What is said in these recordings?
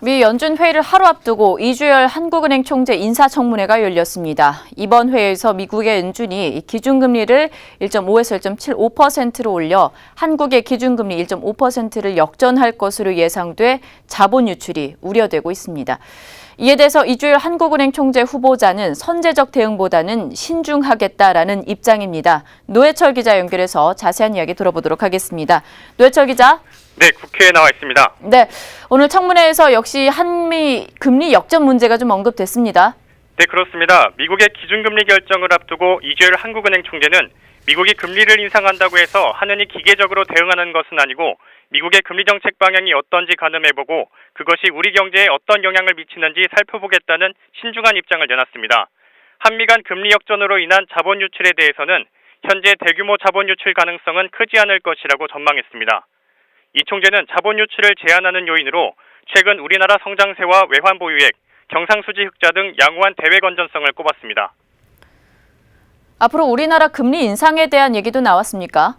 미 연준 회의를 하루 앞두고 이주열 한국은행 총재 인사청문회가 열렸습니다. 이번 회의에서 미국의 연준이 기준금리를 1.5에서 1.75%로 올려 한국의 기준금리 1.5%를 역전할 것으로 예상돼 자본 유출이 우려되고 있습니다. 이에 대해서 이주열 한국은행 총재 후보자는 선제적 대응보다는 신중하겠다라는 입장입니다. 노회철 기자 연결해서 자세한 이야기 들어보도록 하겠습니다. 노회철 기자. 네, 국회에 나와 있습니다. 네, 오늘 청문회에서 역시 한미 금리 역전 문제가 좀 언급됐습니다. 네, 그렇습니다. 미국의 기준금리 결정을 앞두고 이주열 한국은행 총재는 미국이 금리를 인상한다고 해서 하느니 기계적으로 대응하는 것은 아니고 미국의 금리 정책 방향이 어떤지 가늠해보고 그것이 우리 경제에 어떤 영향을 미치는지 살펴보겠다는 신중한 입장을 내놨습니다. 한미 간 금리 역전으로 인한 자본 유출에 대해서는 현재 대규모 자본 유출 가능성은 크지 않을 것이라고 전망했습니다. 이 총재는 자본 유출을 제한하는 요인으로 최근 우리나라 성장세와 외환 보유액, 경상수지 흑자 등 양호한 대외 건전성을 꼽았습니다. 앞으로 우리나라 금리 인상에 대한 얘기도 나왔습니까?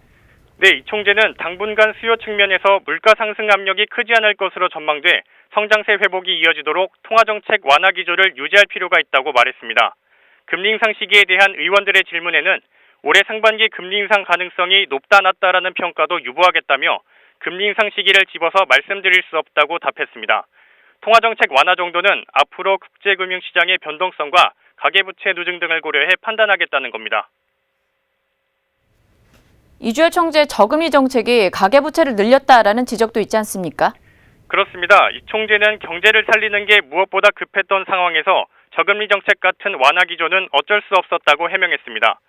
네, 이 총재는 당분간 수요 측면에서 물가 상승 압력이 크지 않을 것으로 전망돼 성장세 회복이 이어지도록 통화정책 완화 기조를 유지할 필요가 있다고 말했습니다. 금리 인상 시기에 대한 의원들의 질문에는 올해 상반기 금리 인상 가능성이 높다 낮다라는 평가도 유보하겠다며 금리 인상 시기를 집어서 말씀드릴 수 없다고 답했습니다. 통화정책 완화 정도는 앞으로 국제금융시장의 변동성과 가계부채 누증 등을 고려해 판단하겠다는 겁니다. 이주열 총재의 저금리 정책이 가계부채를 늘렸다라는 지적도 있지 않습니까? 그렇습니다. 이 총재는 경제를 살리는 게 무엇보다 급했던 상황에서 저금리 정책 같은 완화 기조는 어쩔 수 없었다고 해명했습니다.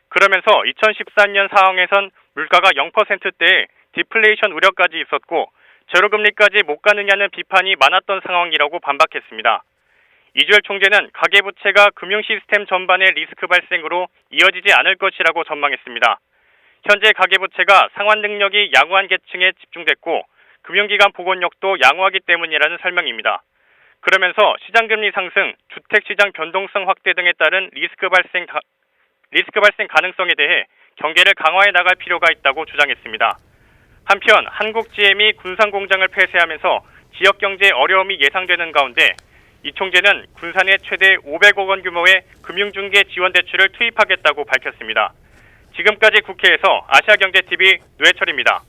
그러면서 2014년 상황에선 물가가 0%대에 디플레이션 우려까지 있었고 제로금리까지 못 가느냐는 비판이 많았던 상황이라고 반박했습니다. 이주열 총재는 가계부채가 금융 시스템 전반의 리스크 발생으로 이어지지 않을 것이라고 전망했습니다. 현재 가계부채가 상환 능력이 양호한 계층에 집중됐고 금융기관 복원력도 양호하기 때문이라는 설명입니다. 그러면서 시장금리 상승, 주택시장 변동성 확대 등에 따른 리스크 발생 가능성에 대해 경계를 강화해 나갈 필요가 있다고 주장했습니다. 한편 한국GM이 군산공장을 폐쇄하면서 지역 경제에 어려움이 예상되는 가운데 이 총재는 군산에 최대 500억 원 규모의 금융중개 지원 대출을 투입하겠다고 밝혔습니다. 지금까지 국회에서 아시아경제TV 노회철입니다.